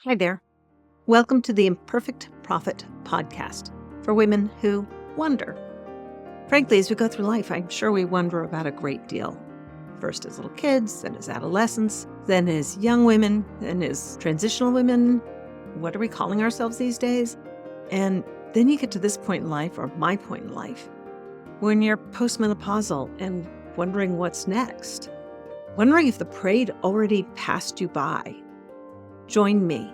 Hi there. Welcome to the Imperfect Prophet podcast for women who wonder. Frankly, as we go through life, I'm sure we wonder about a great deal. First as little kids, then as adolescents, then as young women, then as transitional women. What are we calling ourselves these days? And then you get to this point in life, or my point in life, when you're postmenopausal and wondering what's next. Wondering if the parade already passed you by. Join me,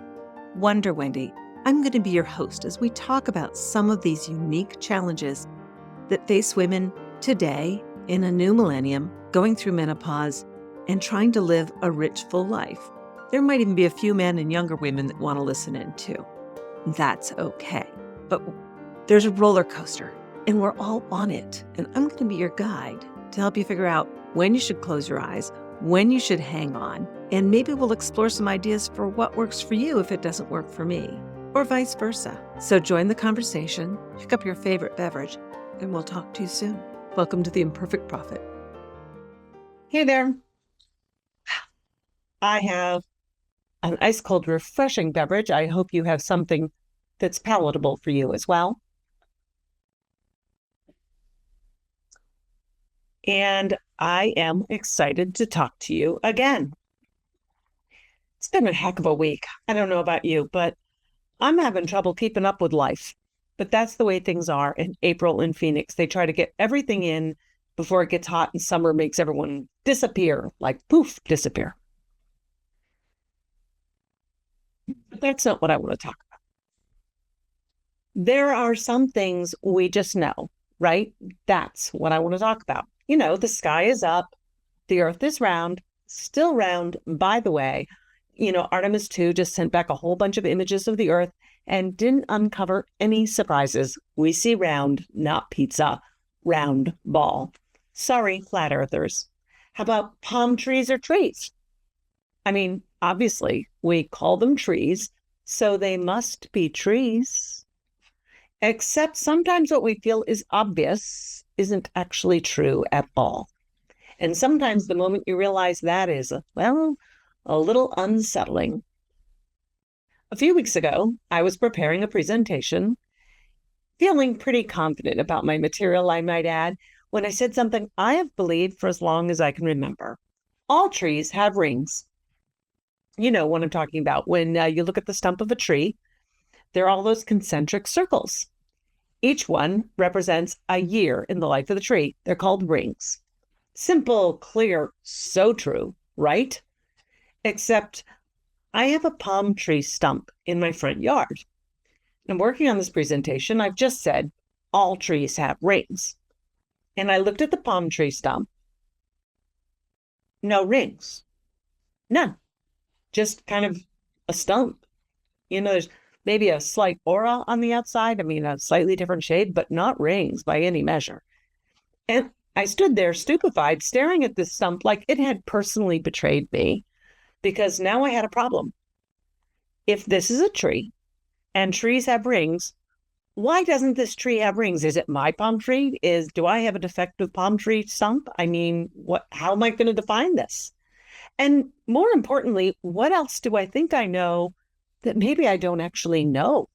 Wonder Wendy. I'm going to be your host as we talk about some of these unique challenges that face women today in a new millennium, going through menopause and trying to live a rich, full life. There might even be a few men and younger women that want to listen in too. That's okay. But there's a roller coaster and we're all on it. And I'm going to be your guide to help you figure out when you should close your eyes, when you should hang on, and maybe we'll explore some ideas for what works for you if it doesn't work for me, or vice versa. So join the conversation, pick up your favorite beverage, and we'll talk to you soon. Welcome to the Imperfect Prophet. Hey there. I have an ice cold, refreshing beverage. I hope you have something that's palatable for you as well. And I am excited to talk to you again. It's been a heck of a week. I don't know about you, but I'm having trouble keeping up with life. But that's the way things are in April in Phoenix. They try to get everything in before it gets hot and summer makes everyone disappear, like poof, disappear. But that's not what I want to talk about. There are some things we just know, right? That's what I want to talk about. You know, the sky is up, the earth is round, still round, by the way. You know, Artemis 2 just sent back a whole bunch of images of the earth and didn't uncover any surprises. We see round, not pizza, round ball. Sorry, flat earthers. How about palm trees or trees? I mean, obviously, we call them trees, so they must be trees. Except sometimes what we feel is obvious isn't actually true at all. And sometimes the moment you realize that is, well, a little unsettling. A few weeks ago, I was preparing a presentation, feeling pretty confident about my material, I might add, when I said something I have believed for as long as I can remember. All trees have rings. You know what I'm talking about. When you look at the stump of a tree, there are all those concentric circles. Each one represents a year in the life of the tree. They're called rings. Simple, clear, so true, right? Except I have a palm tree stump in my front yard. I'm working on this presentation. I've just said all trees have rings. And I looked at the palm tree stump. No rings. None. Just kind of a stump. You know, there's maybe a slight aura on the outside. I mean, a slightly different shade, but not rings by any measure. And I stood there stupefied, staring at this stump like it had personally betrayed me, because now I had a problem. If this is a tree and trees have rings, why doesn't this tree have rings? Is it my palm tree? Do I have a defective palm tree stump? I mean, how am I going to define this? And more importantly, what else do I think I know that maybe I don't actually know?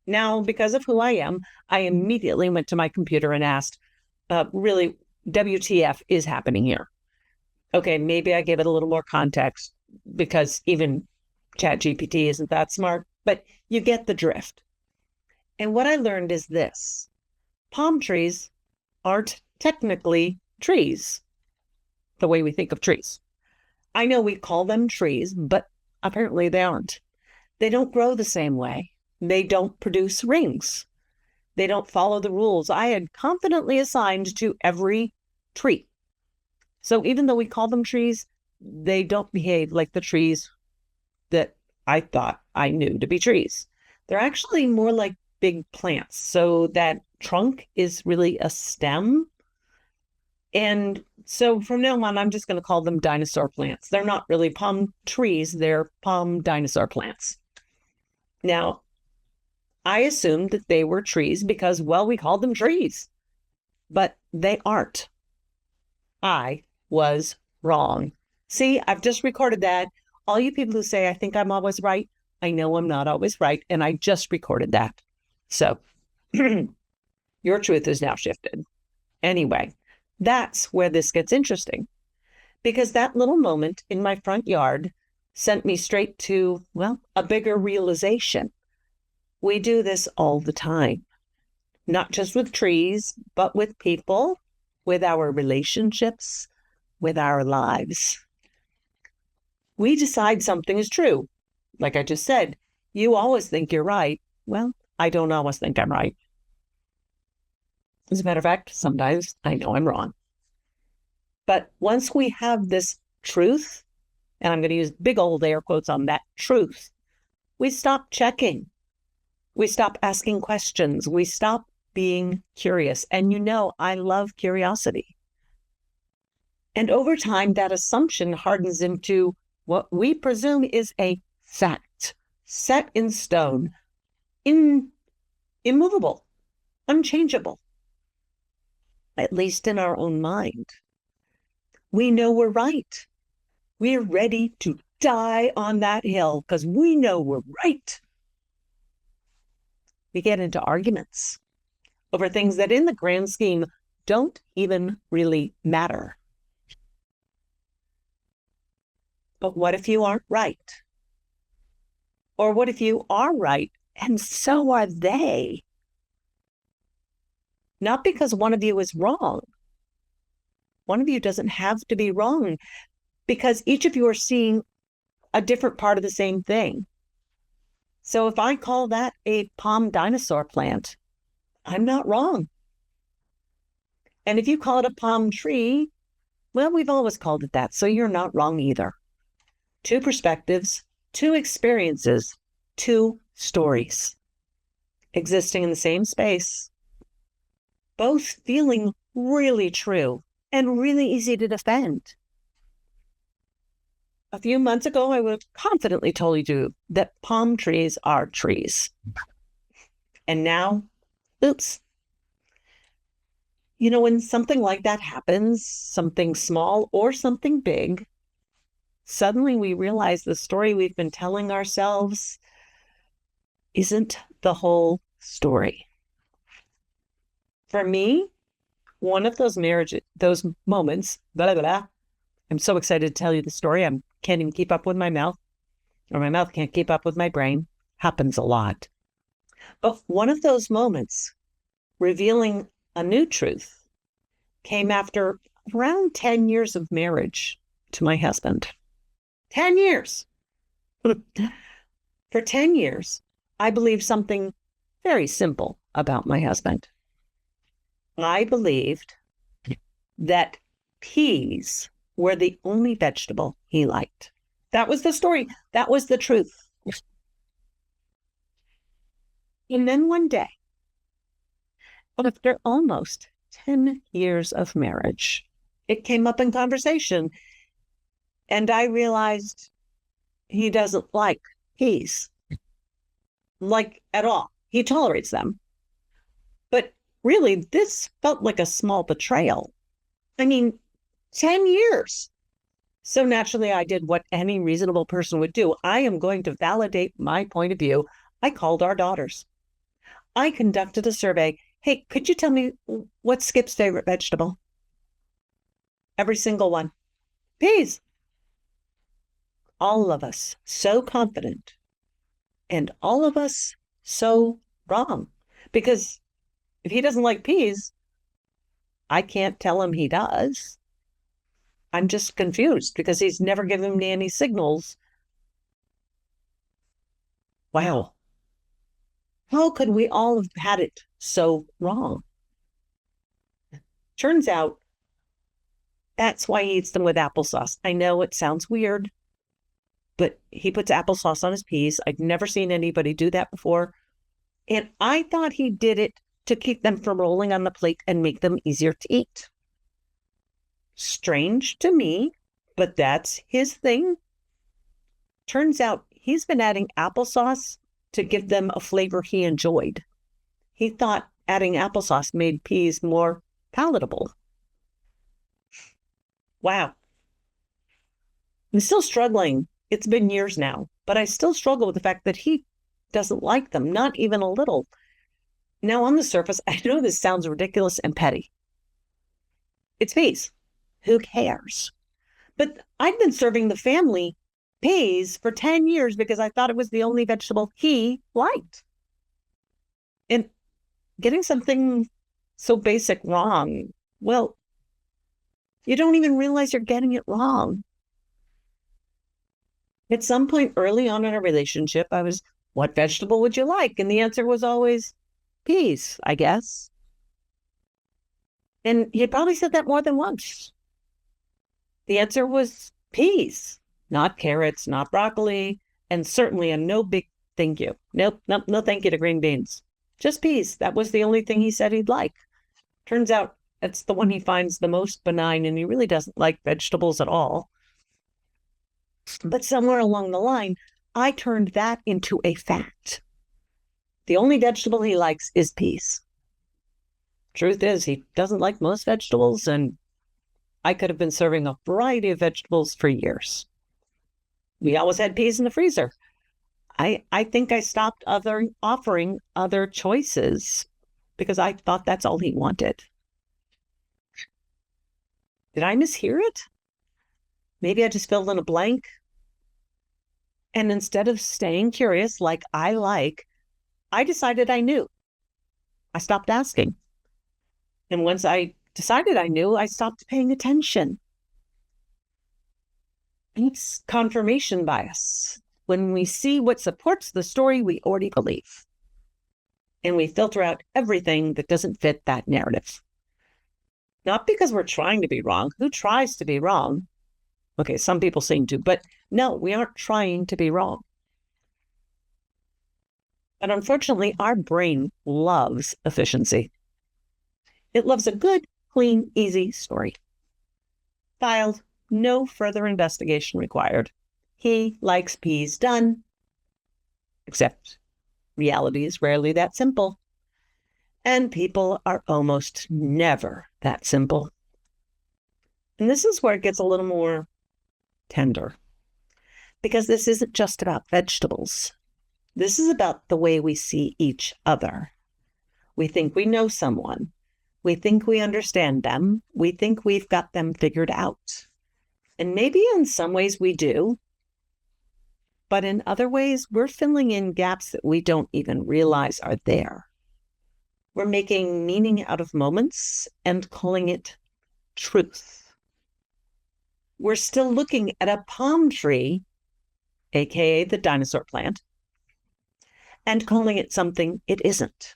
Now, because of who I am, I immediately went to my computer and asked, really, WTF is happening here? Okay, maybe I gave it a little more context because even ChatGPT isn't that smart, but you get the drift. And what I learned is this: palm trees aren't technically trees the way we think of trees. I know we call them trees, but apparently they aren't. They don't grow the same way. They don't produce rings. They don't follow the rules I had confidently assigned to every tree. So even though we call them trees, they don't behave like the trees that I thought I knew to be trees. They're actually more like big plants. So that trunk is really a stem. And so from now on, I'm just going to call them dinosaur plants. They're not really palm trees, they're palm dinosaur plants. Now, I assumed that they were trees because, well, we called them trees, but they aren't. I was wrong. See, I've just recorded that all you people who say, I think I'm always right, I know I'm not always right. And I just recorded that. So your truth is now shifted. Anyway, that's where this gets interesting, because that little moment in my front yard sent me straight to, well, a bigger realization. We do this all the time, not just with trees, but with people, with our relationships, with our lives. We decide something is true. Like I just said, you always think you're right. Well, I don't always think I'm right. As a matter of fact, sometimes I know I'm wrong. But once we have this truth, and I'm going to use big old air quotes on that truth, we stop checking. We stop asking questions. We stop being curious. And you know, I love curiosity. And over time, that assumption hardens into what we presume is a fact, set in stone, immovable, unchangeable, at least in our own mind. We know we're right. We're ready to die on that hill because we know we're right. We get into arguments over things that in the grand scheme don't even really matter. But what if you aren't right? Or what if you are right and so are they? Not because one of you is wrong. One of you doesn't have to be wrong, because each of you are seeing a different part of the same thing. So if I call that a palm dinosaur plant, I'm not wrong. And if you call it a palm tree, well, we've always called it that, so you're not wrong either. Two perspectives, two experiences, two stories existing in the same space, both feeling really true and really easy to defend. A few months ago, I would have confidently told you that palm trees are trees. And now, oops. You know, when something like that happens, something small or something big, suddenly we realize the story we've been telling ourselves isn't the whole story. For me, one of those moments, blah, blah, blah, I'm so excited to tell you the story. I can't even keep up with my mouth, or my mouth can't keep up with my brain. Happens a lot. But one of those moments, revealing a new truth, came after around 10 years of marriage to my husband. 10 years. For 10 years, I believed something very simple about my husband. I believed that peas were the only vegetable he liked. That was the story. That was the truth. And then one day, after almost 10 years of marriage, it came up in conversation. And I realized he doesn't like peas, like at all. He tolerates them. But really, this felt like a small betrayal. I mean, 10 years. So naturally, I did what any reasonable person would do. I am going to validate my point of view. I called our daughters. I conducted a survey. Hey, could you tell me what's Skip's favorite vegetable? Every single one. Peas. All of us so confident, and all of us so wrong. Because if he doesn't like peas, I can't tell him he does. I'm just confused because he's never given me any signals. Wow. How could we all have had it so wrong? Turns out that's why he eats them with applesauce. I know it sounds weird, but he puts applesauce on his peas. I've never seen anybody do that before. And I thought he did it to keep them from rolling on the plate and make them easier to eat. Strange to me, but that's his thing. Turns out he's been adding applesauce to give them a flavor he enjoyed. He thought adding applesauce made peas more palatable. Wow. I'm still struggling It's been years now, but I still struggle with the fact that he doesn't like them, not even a little. Now, on the surface, I know this sounds ridiculous and petty. It's peas. Who cares? But I'd been serving the family peas for 10 years because I thought it was the only vegetable he liked. And getting something so basic wrong, well, you don't even realize you're getting it wrong. At some point early on in our relationship, I was, what vegetable would you like? And the answer was always peas, I guess. And he probably said that more than once. The answer was peas, not carrots, not broccoli, and certainly a no big thank you. Nope, no thank you to green beans. Just peas. That was the only thing he said he'd like. Turns out that's the one he finds the most benign, and he really doesn't like vegetables at all. But somewhere along the line, I turned that into a fact. The only vegetable he likes is peas. Truth is, he doesn't like most vegetables, and I could have been serving a variety of vegetables for years. We always had peas in the freezer. I think I stopped offering other choices because I thought that's all he wanted. Did I mishear it? Maybe I just filled in a blank. And instead of staying curious like I decided I knew. I stopped asking. And once I decided I knew, I stopped paying attention. It's confirmation bias. When we see what supports the story we already believe, and we filter out everything that doesn't fit that narrative. Not because we're trying to be wrong. Who tries to be wrong? Okay, some people seem to, but no, we aren't trying to be wrong. But unfortunately, our brain loves efficiency. It loves a good, clean, easy story. Filed, no further investigation required. He likes peas done. Except reality is rarely that simple. And people are almost never that simple. And this is where it gets a little more tender. Because this isn't just about vegetables. This is about the way we see each other. We think we know someone. We think we understand them. We think we've got them figured out. And maybe in some ways we do. But in other ways, we're filling in gaps that we don't even realize are there. We're making meaning out of moments and calling it truth. We're still looking at a palm tree, aka the dinosaur plant, and calling it something it isn't.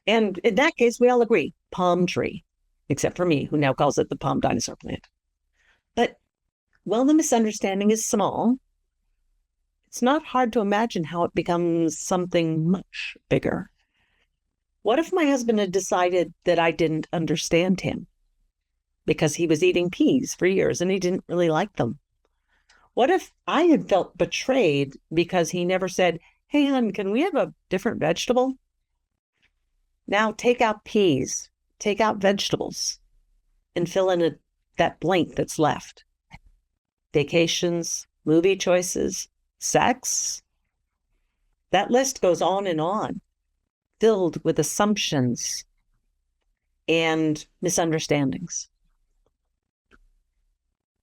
And in that case, we all agree, palm tree, except for me, who now calls it the palm dinosaur plant. But while the misunderstanding is small, it's not hard to imagine how it becomes something much bigger. What if my husband had decided that I didn't understand him because he was eating peas for years and he didn't really like them? What if I had felt betrayed because he never said, hey, hon, can we have a different vegetable? Now take out peas, take out vegetables, and fill in that blank that's left. Vacations, movie choices, sex. That list goes on, filled with assumptions and misunderstandings.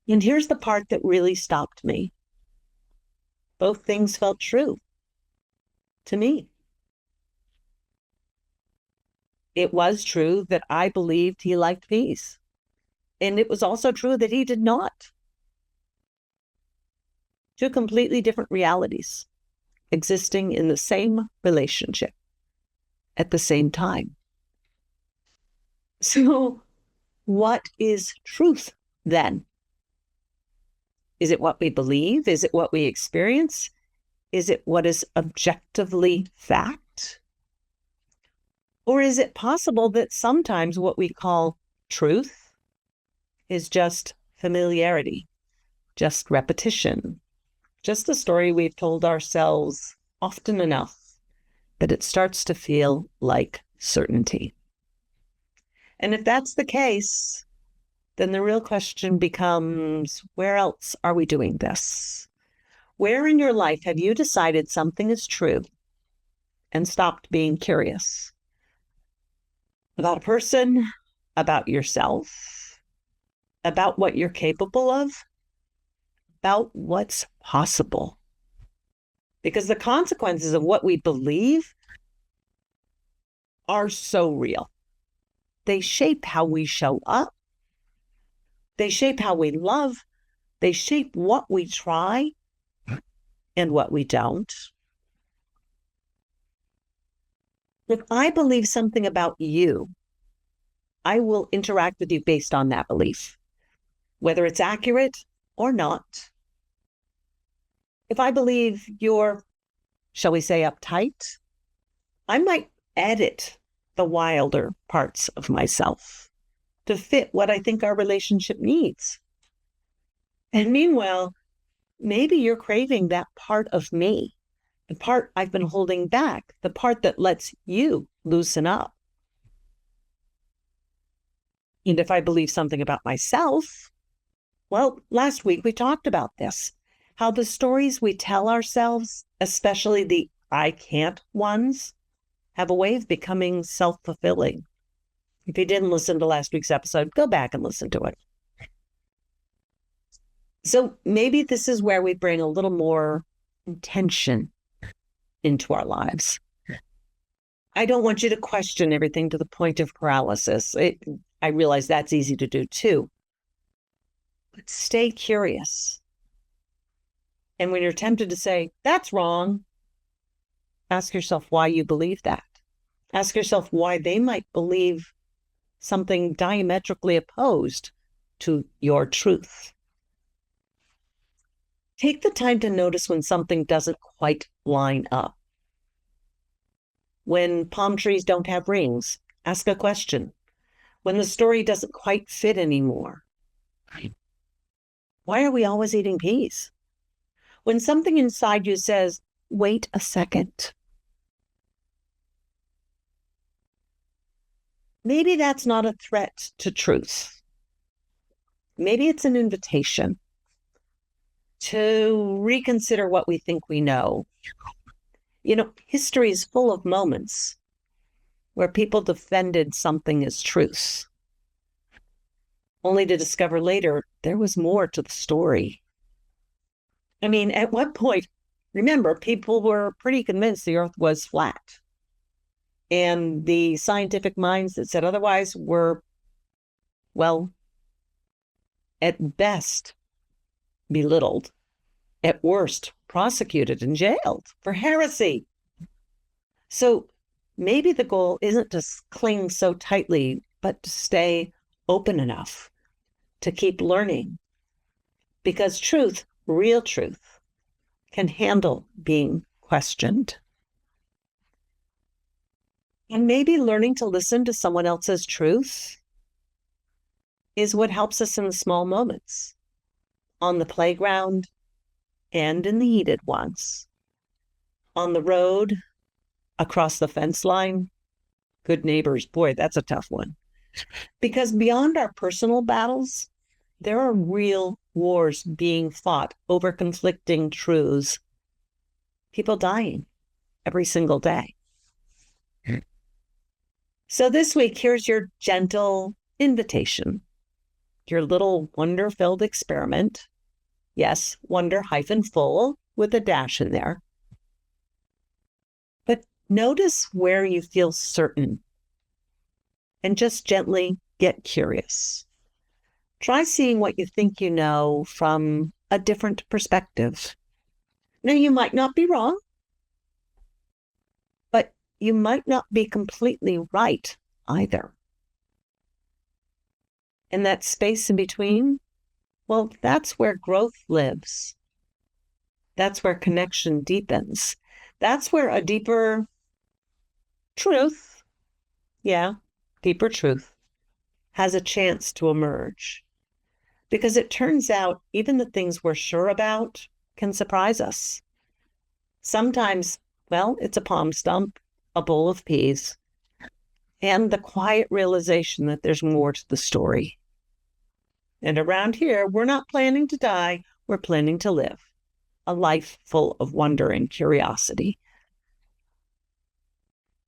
And here's the part that really stopped me. Both things felt true to me. It was true that I believed he liked peas. And it was also true that he did not. Two completely different realities existing in the same relationship at the same time. So, what is truth then? Is it what we believe? Is it what we experience? Is it what is objectively fact? Or is it possible that sometimes what we call truth is just familiarity, just repetition, just a story we've told ourselves often enough that it starts to feel like certainty? And if that's the case, then the real question becomes, where else are we doing this? Where in your life have you decided something is true and stopped being curious about a person, about yourself, about what you're capable of, about what's possible? Because the consequences of what we believe are so real. They shape how we show up. They shape how we love. They shape what we try and what we don't. If I believe something about you, I will interact with you based on that belief, whether it's accurate or not. If I believe you're, shall we say, uptight, I might edit the wilder parts of myself to fit what I think our relationship needs. And meanwhile, maybe you're craving that part of me, the part I've been holding back, the part that lets you loosen up. And if I believe something about myself, well, last week we talked about this, how the stories we tell ourselves, especially the I can't ones, have a way of becoming self-fulfilling. If you didn't listen to last week's episode, go back and listen to it. So maybe this is where we bring a little more intention into our lives. I don't want you to question everything to the point of paralysis. I realize that's easy to do too. But stay curious. And when you're tempted to say, that's wrong, ask yourself why you believe that. Ask yourself why they might believe something diametrically opposed to your truth. Take the time to notice when something doesn't quite line up. When palm trees don't have rings, ask a question. When the story doesn't quite fit anymore, why are we always eating peas? When something inside you says, wait a second, maybe that's not a threat to truth. Maybe it's an invitation to reconsider what we think we know. You know, history is full of moments where people defended something as truth, only to discover later there was more to the story. I mean, at what point, remember, people were pretty convinced the earth was flat. And the scientific minds that said otherwise were, well, at best, belittled, at worst, prosecuted and jailed for heresy. So maybe the goal isn't to cling so tightly, but to stay open enough to keep learning. Because truth, real truth, can handle being questioned. And maybe learning to listen to someone else's truth is what helps us in the small moments, on the playground and in the heated ones, on the road, across the fence line. Good neighbors, boy, that's a tough one. Because beyond our personal battles, there are real wars being fought over conflicting truths. People dying every single day. So this week, here's your gentle invitation, your little wonder-filled experiment. Yes, wonder-full with a dash in there. But notice where you feel certain and just gently get curious. Try seeing what you think you know from a different perspective. Now, you might not be wrong, but you might not be completely right either. And that space in between, well, that's where growth lives. That's where connection deepens. That's where a deeper truth, deeper truth, has a chance to emerge. Because it turns out even the things we're sure about can surprise us. Sometimes, well, it's a palm stump, a bowl of peas, and the quiet realization that there's more to the story. And around here, we're not planning to die, we're planning to live a life full of wonder and curiosity.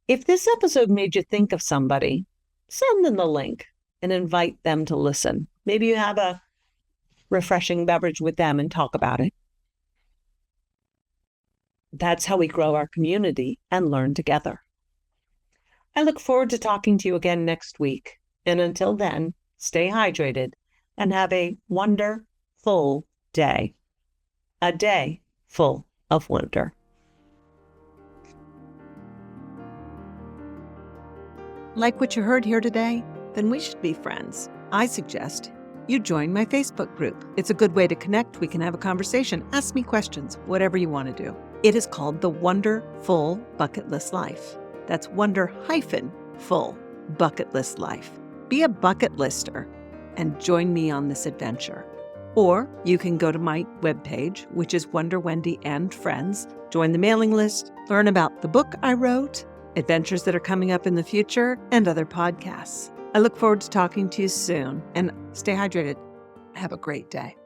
If this episode made you think of somebody, send them the link and invite them to listen. Maybe you have a refreshing beverage with them and talk about it. That's how we grow our community and learn together. I look forward to talking to you again next week. And until then, stay hydrated and have a wonderful day. A day full of wonder. Like what you heard here today? Then we should be friends. I suggest you join my Facebook group. It's a good way to connect. We can have a conversation. Ask me questions, whatever you want to do. It is called the Wonderful Bucket List Life. That's wonder-full bucket list life. Be a bucket lister and join me on this adventure. Or you can go to my webpage, which is Wonder Wendy and Friends, join the mailing list, learn about the book I wrote, adventures that are coming up in the future, and other podcasts. I look forward to talking to you soon, and stay hydrated. Have a great day.